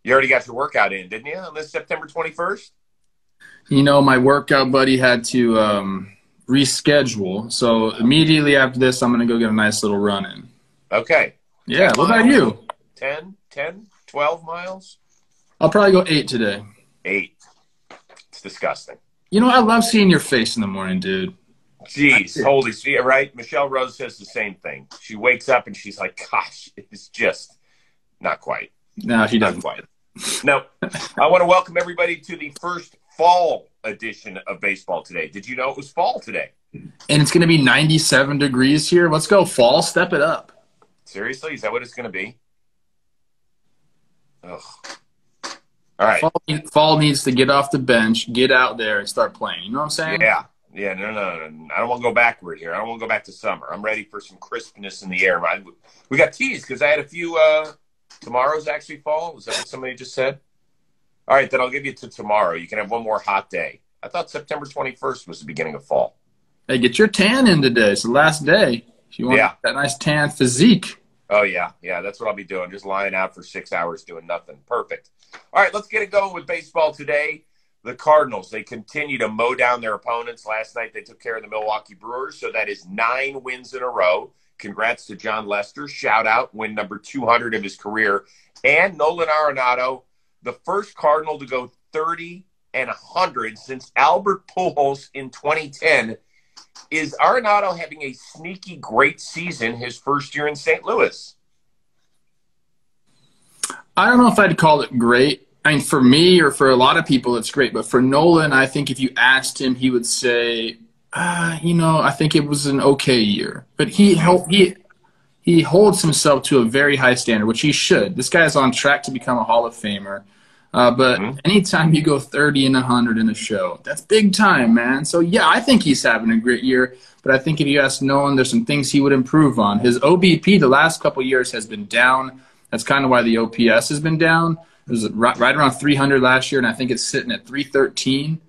You already got your workout in, didn't you, on this September 21st? My workout buddy had to reschedule. So immediately after this, I'm going to go get a nice little run in. Okay. Yeah. What about you? 10, 12 miles? I'll probably go 8 today. 8. It's disgusting. I love seeing your face in the morning, dude. Jeez, holy shit, right? Michelle Rose says the same thing. She wakes up and she's like, gosh, it's just not quite. No, she doesn't. Not quite. No. I want to welcome everybody to the first fall edition of baseball today. Did you know it was fall today? And it's going to be 97 degrees here. Let's go fall. Step it up. Seriously? Is that what it's going to be? Ugh. All right. Fall needs to get off the bench, get out there, and start playing. You know what I'm saying? Yeah. Yeah, no. I don't want to go backward here. I don't want to go back to summer. I'm ready for some crispness in the air. We got teased because I had a few tomorrow's actually fall. Was that what somebody just said? All right, then I'll give you to tomorrow. You can have one more hot day. I thought September 21st was the beginning of fall. Hey, get your tan in today. It's the last day. If you want that nice tan physique. Oh, yeah. Yeah, that's what I'll be doing. Just lying out for 6 hours doing nothing. Perfect. All right, let's get it going with baseball today. The Cardinals, they continue to mow down their opponents. Last night they took care of the Milwaukee Brewers, so that is 9 wins in a row. Congrats to John Lester. Shout out, win number 200 of his career. And Nolan Arenado, the first Cardinal to go 30 and 100 since Albert Pujols in 2010. Is Arenado having a sneaky great season his first year in St. Louis? I don't know if I'd call it great. I mean, for me or for a lot of people, it's great. But for Nolan, I think if you asked him, he would say, I think it was an okay year. But he holds himself to a very high standard, which he should. This guy is on track to become a Hall of Famer. But anytime you go 30 and 100 in a show, that's big time, man. So, yeah, I think he's having a great year. But I think if you ask Nolan, there's some things he would improve on. His OBP the last couple of years has been down. That's kind of why the OPS has been down. It was right around 300 last year, and I think it's sitting at 313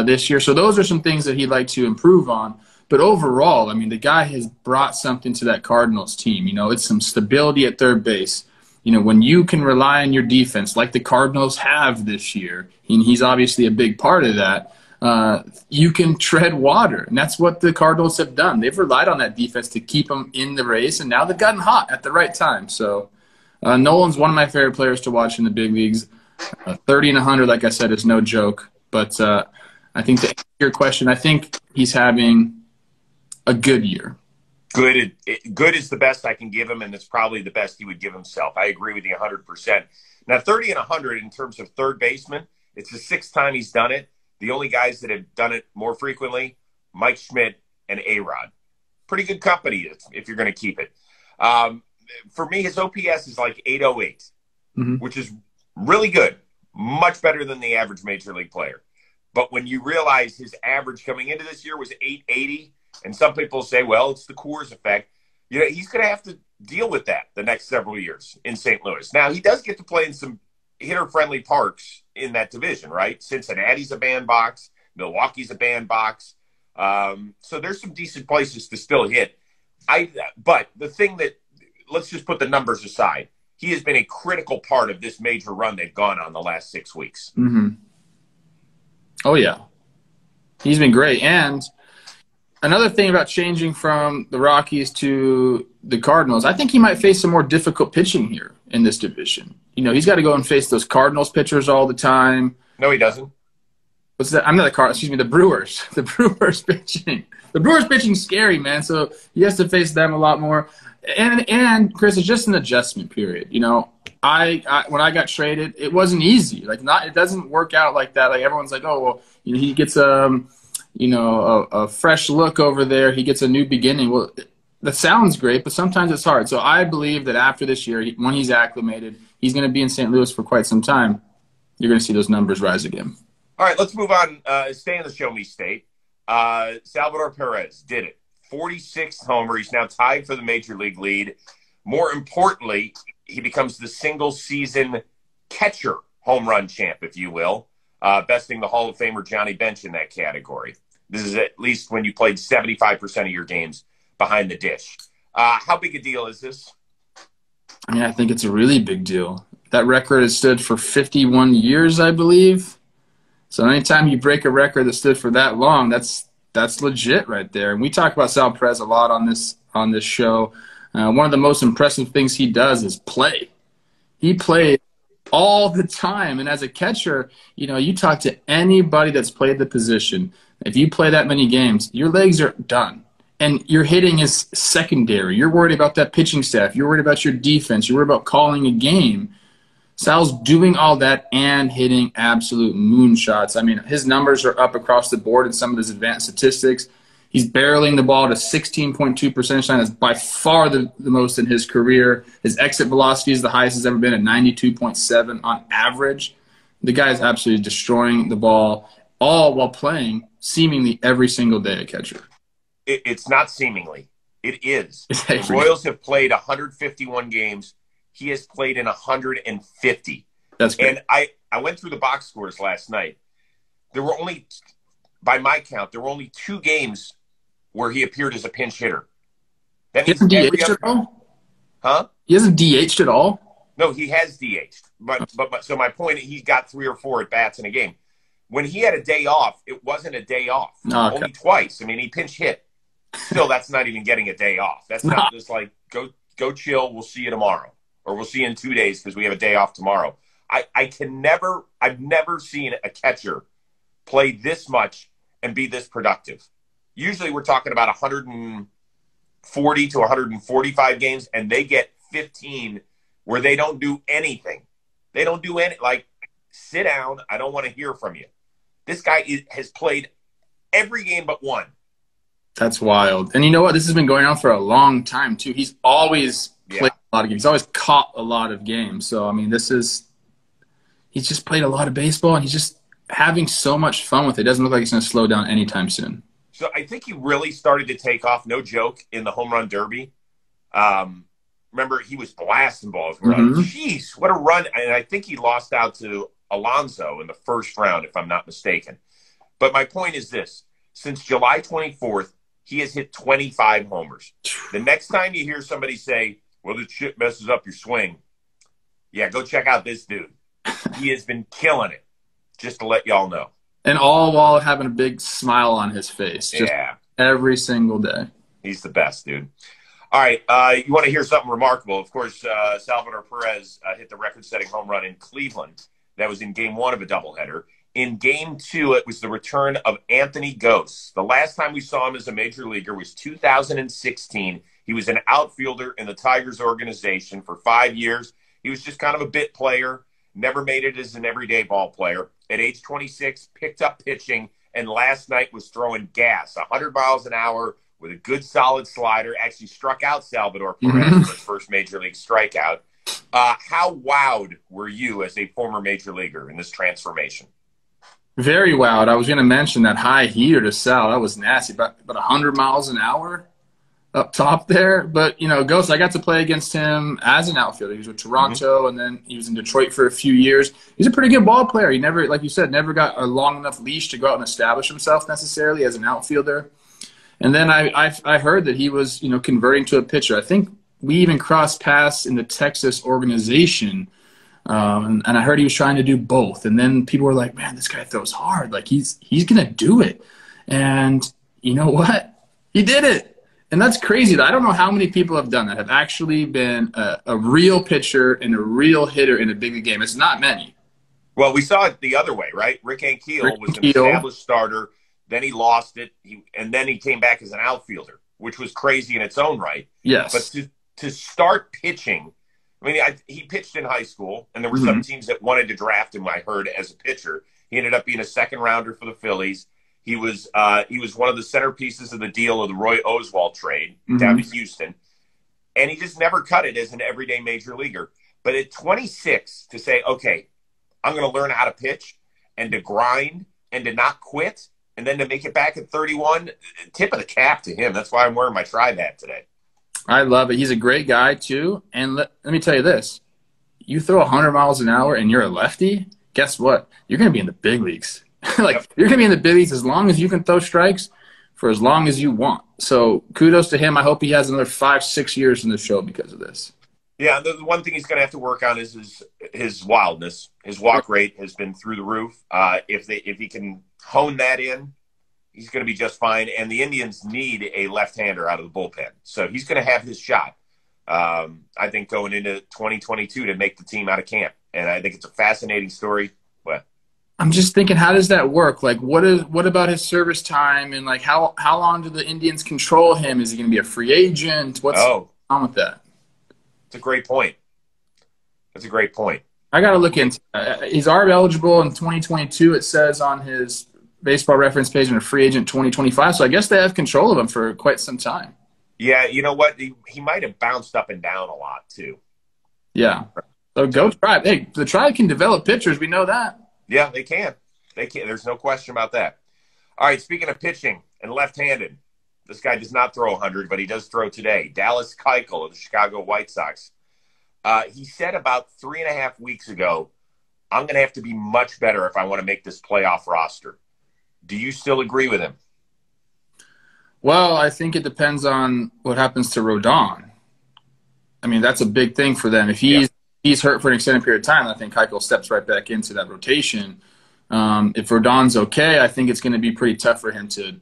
this year. So those are some things that he'd like to improve on. But overall, I mean, the guy has brought something to that Cardinals team. It's some stability at third base. When you can rely on your defense like the Cardinals have this year, and he's obviously a big part of that, you can tread water. And that's what the Cardinals have done. They've relied on that defense to keep them in the race, and now they've gotten hot at the right time. So Nolan's one of my favorite players to watch in the big leagues. 30 and 100, like I said, is no joke. But I think to answer your question, I think he's having a good year. Good is the best I can give him, and it's probably the best he would give himself. I agree with you 100%. Now, 30 and 100 in terms of third baseman, it's the 6th time he's done it. The only guys that have done it more frequently, Mike Schmidt and A-Rod. Pretty good company if you're going to keep it. For me, his OPS is like 808, which is really good, much better than the average major league player. But when you realize his average coming into this year was 880, and some people say, well, it's the Coors effect, he's going to have to deal with that the next several years in St. Louis. Now, he does get to play in some hitter-friendly parks in that division, right? Cincinnati's a bandbox. Milwaukee's a bandbox. So there's some decent places to still hit. But the thing that, let's just put the numbers aside. He has been a critical part of this major run they've gone on the last 6 weeks. Oh, yeah. He's been great. And another thing about changing from the Rockies to the Cardinals, I think he might face some more difficult pitching here in this division. He's got to go and face those Cardinals pitchers all the time. No, he doesn't. What's that? I'm not the Cardinals. Excuse me, the Brewers. The Brewers pitching. The Brewers pitching's scary, man. So he has to face them a lot more. And Chris, it's just an adjustment period. I when I got traded, it wasn't easy. It doesn't work out like that. Like everyone's like, oh well, he gets a fresh look over there. He gets a new beginning. Well, that sounds great, but sometimes it's hard. So I believe that after this year, when he's acclimated, he's going to be in St. Louis for quite some time. You're going to see those numbers rise again. All right, let's move on. Stay in the Show Me State. Salvador Perez did it. 46th homer. He's now tied for the major league lead. More importantly, he becomes the single-season catcher home run champ, if you will, besting the Hall of Famer Johnny Bench in that category. This is at least when you played 75% of your games behind the dish. How big a deal is this? I mean, I think it's a really big deal. That record has stood for 51 years, I believe. So anytime you break a record that stood for that long, that's legit right there. And we talk about Sal Perez a lot on this show. One of the most impressive things he does is play. He plays all the time. And as a catcher, you talk to anybody that's played the position. If you play that many games, your legs are done. And your hitting is secondary. You're worried about that pitching staff. You're worried about your defense. You're worried about calling a game. Sal's doing all that and hitting absolute moonshots. I mean, his numbers are up across the board in some of his advanced statistics. He's barreling the ball to 16.2 percentage line. That's by far the most in his career. His exit velocity is the highest it's ever been at 92.7 on average. The guy is absolutely destroying the ball, all while playing seemingly every single day at catcher. It's not seemingly. It is. The Royals have played 151 games. He has played in 150. That's great. And I went through the box scores last night. There were only, by my count, there were only 2 games where he appeared as a pinch hitter. That means he hasn't DH'd at all? Huh? He hasn't DH'd at all? No, he has DH'd. But so my point, he's got 3 or 4 at-bats in a game. When he had a day off, it wasn't a day off. Okay. Only twice. I mean, he pinch hit. Still, that's not even getting a day off. That's not just like, go chill, we'll see you tomorrow. Or we'll see you in 2 days because we have a day off tomorrow. I've never seen a catcher play this much and be this productive. Usually we're talking about 140 to 145 games, and they get 15 where they don't do anything. They don't do any, like, sit down, I don't want to hear from you. This guy has played every game but one. That's wild. And you know what? This has been going on for a long time, too. He's always played a lot of games. He's always caught a lot of games. So, I mean, he's just played a lot of baseball, and he's just having so much fun with it. It doesn't look like he's going to slow down anytime soon. So I think he really started to take off, no joke, in the home run derby. Remember, he was blasting balls. We're like, geez, what a run. And I think he lost out to Alonso in the first round, if I'm not mistaken. But my point is this. Since July 24th, he has hit 25 homers. The next time you hear somebody say, well, this shit messes up your swing, yeah, go check out this dude. He has been killing it, just to let y'all know. And all while having a big smile on his face. Just every single day. He's the best, dude. All right, you want to hear something remarkable. Of course, Salvador Perez hit the record-setting home run in Cleveland. That was in Game 1 of a doubleheader. In Game 2, it was the return of Anthony Gose. The last time we saw him as a major leaguer was 2016. He was an outfielder in the Tigers organization for 5 years. He was just kind of a bit player, never made it as an everyday ball player. At age 26, picked up pitching, and last night was throwing gas, 100 miles an hour with a good solid slider. Actually struck out Salvador Perez for his first major league strikeout. How wowed were you as a former major leaguer in this transformation? Very wowed. I was going to mention that high heater to Sal. That was nasty. About 100 miles an hour up top there. But, Ghost, I got to play against him as an outfielder. He was with Toronto, and then he was in Detroit for a few years. He's a pretty good ball player. He never, like you said, never got a long enough leash to go out and establish himself necessarily as an outfielder. And then I heard that he was, converting to a pitcher. I think we even crossed paths in the Texas organization. And I heard he was trying to do both. And then people were like, man, this guy throws hard. Like, he's going to do it. And you know what? He did it. And that's crazy. I don't know how many people have done that, have actually been a real pitcher and a real hitter in a big league game. It's not many. Well, we saw it the other way, right? Rick Ankiel was an established starter. Then he lost it. And then he came back as an outfielder, which was crazy in its own right. Yes. But to start pitching, I mean, he pitched in high school, and there were some teams that wanted to draft him, I heard, as a pitcher. He ended up being a second-rounder for the Phillies. He was one of the centerpieces of the deal of the Roy Oswalt trade down to Houston. And he just never cut it as an everyday major leaguer. But at 26, to say, okay, I'm going to learn how to pitch and to grind and to not quit, and then to make it back at 31, tip of the cap to him. That's why I'm wearing my Tribe hat today. I love it. He's a great guy, too. And let me tell you this. You throw 100 miles an hour and you're a lefty, guess what? You're going to be in the big leagues. You're going to be in the big leagues as long as you can throw strikes for as long as you want. So kudos to him. I hope he has another 5-6 years in the show because of this. Yeah, the one thing he's going to have to work on is his wildness. His walk rate has been through the roof. If he can hone that in, he's going to be just fine. And the Indians need a left-hander out of the bullpen, so he's going to have his shot. I think going into 2022 to make the team out of camp, and I think it's a fascinating story. But I'm just thinking, how does that work? Like, what about his service time, and like how long do the Indians control him? Is he going to be a free agent? What's on with that? It's a great point. That's a great point. I got to look into he's ARB eligible in 2022. It says on his baseball reference page, and a free agent 2025. So I guess they have control of him for quite some time. Yeah, you know what? He might have bounced up and down a lot too. Yeah. So go Tribe. Hey, the Tribe can develop pitchers. We know that. Yeah, they can. They can. There's no question about that. All right, speaking of pitching and left-handed, this guy does not throw 100, but he does throw today. Dallas Keuchel of the Chicago White Sox. He said about 3.5 weeks ago, I'm going to have to be much better if I want to make this playoff roster. Do you still agree with him? Well, I think it depends on what happens to Rodon. I mean, that's a big thing for them. If he's hurt for an extended period of time, I think Keuchel steps right back into that rotation. If Rodon's okay, I think it's going to be pretty tough for him to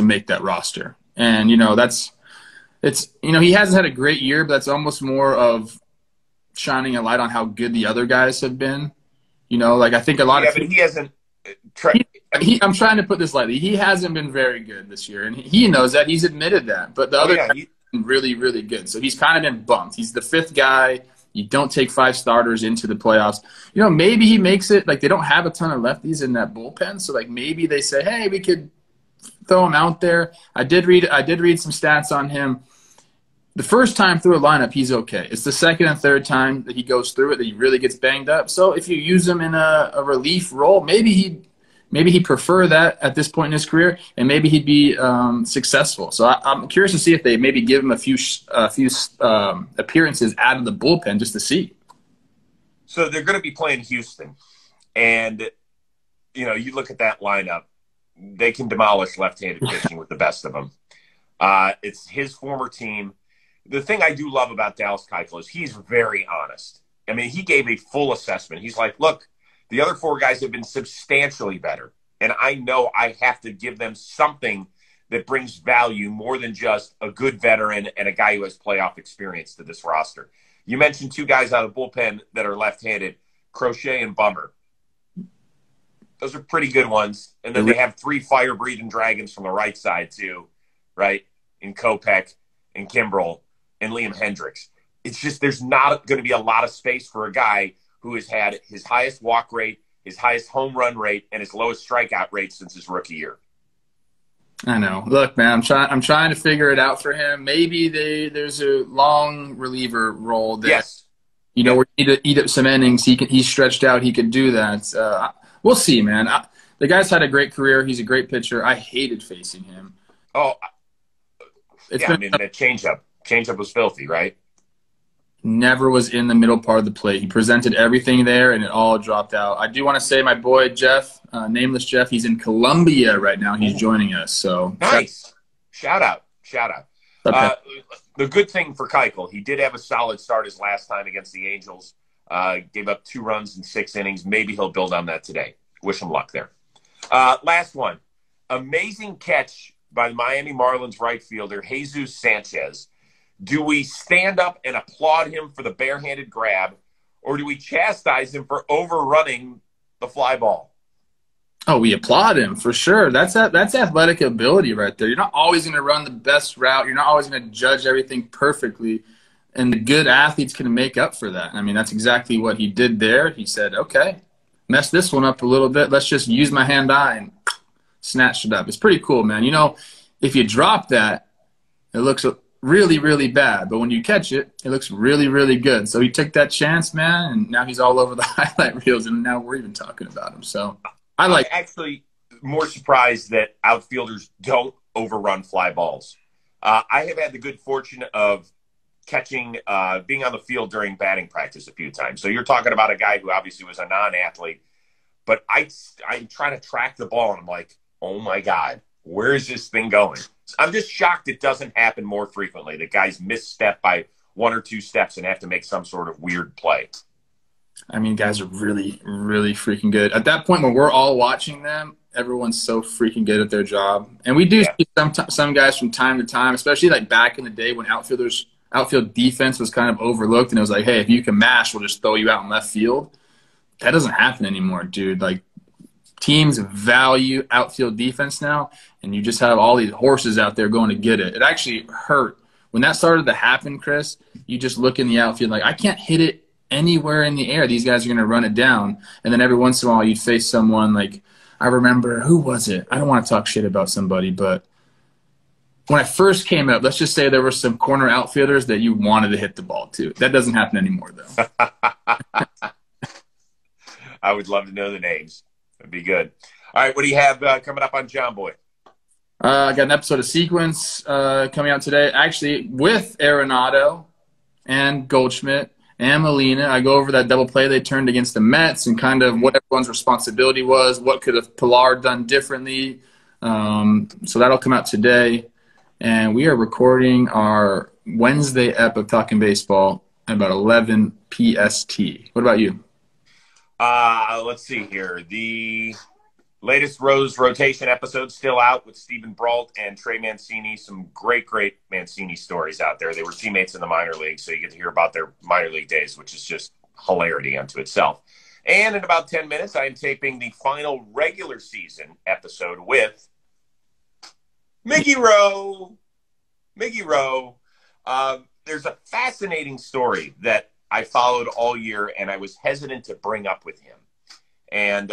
make that roster. And, he hasn't had a great year, but that's almost more of shining a light on how good the other guys have been. I think a lot of but he hasn't I'm trying to put this lightly. He hasn't been very good this year, and he knows that. He's admitted that. But the other guys have been really, really good. So he's kind of been bumped. He's the fifth guy. You don't take 5 starters into the playoffs. Maybe he makes it. Like, they don't have a ton of lefties in that bullpen, so maybe they say, hey, we could throw him out there. I did read some stats on him. The first time through a lineup, he's okay. It's the second and third time that he goes through it that he really gets banged up. So if you use him in a relief role, maybe he'd prefer that at this point in his career, and maybe he'd be successful. So I'm curious to see if they maybe give him a few appearances out of the bullpen just to see. So they're going to be playing Houston, and you look at that lineup, they can demolish left-handed pitching with the best of them. It's his former team. The thing I do love about Dallas Keuchel is he's very honest. I mean, he gave a full assessment. He's like, look, the other 4 guys have been substantially better, and I know I have to give them something that brings value more than just a good veteran and a guy who has playoff experience to this roster. You mentioned 2 guys out of the bullpen that are left-handed, Crochet and Bummer. Those are pretty good ones. And then they have 3 fire-breathing dragons from the right side too, right? In Kopech and Kimbrel and Liam Hendricks. It's just there's not going to be a lot of space for a guy who has had his highest walk rate, his highest home run rate, and his lowest strikeout rate since his rookie year. I know. Look, man, I'm trying to figure it out for him. Maybe there's a long reliever role that, yes. Where you need to eat up some innings. He's stretched out. He could do that. We'll see, man. The guy's had a great career. He's a great pitcher. I hated facing him. Oh, the changeup was filthy, right? Never was in the middle part of the plate. He presented everything there, and it all dropped out. I do want to say my boy Jeff, nameless Jeff, he's in Colombia right now. He's joining us. So nice. Shout out. Okay. The good thing for Keuchel, he did have a solid start his last time against the Angels. Gave up 2 runs in 6 innings. Maybe he'll build on that today. Wish him luck there. Last one. Amazing catch by the Miami Marlins right fielder, Jesus Sanchez. Do we stand up and applaud him for the barehanded grab, or do we chastise him for overrunning the fly ball? Oh, we applaud him for sure. That's athletic ability right there. You're not always going to run the best route. You're not always going to judge everything perfectly. And the good athletes can make up for that. I mean, that's exactly what he did there. He said, okay, mess this one up a little bit. Let's just use my hand-eye and snatched it up. It's pretty cool, man. If you drop that, it looks really, really bad. But when you catch it, it looks really, really good. So he took that chance, man, and now he's all over the highlight reels, and now we're even talking about him. So I'm actually more surprised that outfielders don't overrun fly balls. I have had the good fortune of catching, being on the field during batting practice a few times. So you're talking about a guy who obviously was a non-athlete, but I'm trying to track the ball, and I'm like, oh my God, where is this thing going? I'm just shocked it doesn't happen more frequently. The guys misstep by one or two steps and have to make some sort of weird play. I mean, guys are really, really freaking good. At that point when we're all watching them, everyone's so freaking good at their job. And we do see some guys from time to time, especially like back in the day when outfield defense was kind of overlooked, and it was like, hey, if you can mash, we'll just throw you out in left field. That doesn't happen anymore, dude. Like, teams value outfield defense now, and you just have all these horses out there going to get it. It actually hurt. When that started to happen, Chris, you just look in the outfield like, I can't hit it anywhere in the air. These guys are going to run it down. And then every once in a while you'd face someone like, I remember, who was it? I don't want to talk shit about somebody, but when I first came up, let's just say there were some corner outfielders that you wanted to hit the ball to. That doesn't happen anymore, though. I would love to know the names. That'd be good. All right, what do you have coming up on JOMBOY? I got an episode of Sequence coming out today, actually, with Arenado and Goldschmidt and Molina. I go over that double play they turned against the Mets and kind of what everyone's responsibility was, what could have Pilar done differently. So that'll come out today. And we are recording our Wednesday ep of Talking Baseball at about 11 PST. What about you? Let's see here. The latest Rose rotation episode still out with Stephen Brault and Trey Mancini. Some great Mancini stories out there. They were teammates in the minor league, so you get to hear about their minor league days, which is just hilarity unto itself. And in about 10 minutes, I am taping the final regular season episode with Mickey Rowe. There's a fascinating story that I followed all year, and I was hesitant to bring up with him. And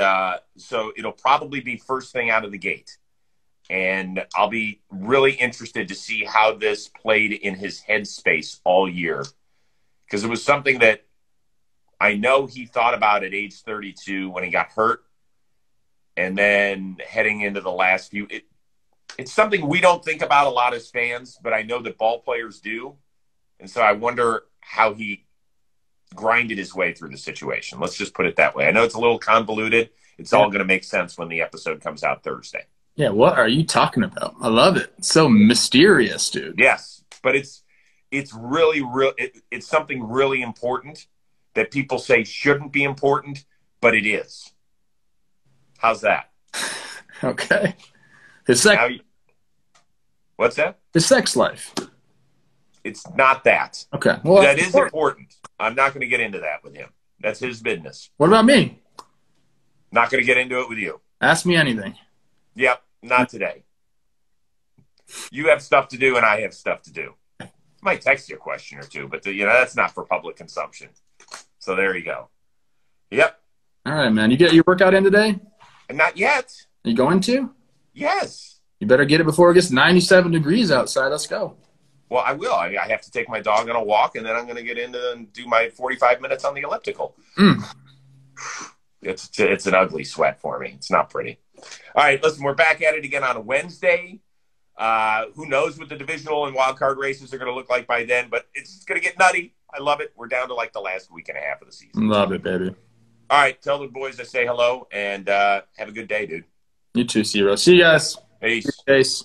so it'll probably be first thing out of the gate. And I'll be really interested to see how this played in his headspace all year. Because it was something that I know he thought about at age 32 when he got hurt. And then heading into the last few, it's something we don't think about a lot as fans, but I know that ball players do. And so I wonder how he grinded his way through the situation. Let's just put it that way. I know it's a little convoluted. It's all going to make sense when the episode comes out Thursday. Yeah, what are you talking about? I love it. It's so mysterious, dude. Yes, but it's really it's something really important that people say shouldn't be important, but it is. How's that? Okay. His sex. What's that? His sex life. It's not that. Okay. Well, that is important. I'm not going to get into that with him. That's his business. What about me? Not going to get into it with you. Ask me anything. Yep, not today. You have stuff to do, and I have stuff to do. I might text you a question or two, but that's not for public consumption. So there you go. Yep. All right, man. You get your workout in today? Not yet. Are you going to? Yes. You better get it before it gets 97 degrees outside. Let's go. Well, I will. I have to take my dog on a walk, and then I'm going to get into and do my 45 minutes on the elliptical. It's an ugly sweat for me. It's not pretty. All right, listen, we're back at it again on a Wednesday. Who knows what the divisional and wild card races are going to look like by then, but it's going to get nutty. I love it. We're down to like the last week and a half of the season. Love it, baby. All right, tell the boys I say hello, and have a good day, dude. You too, Zero. See you guys. Peace. Peace.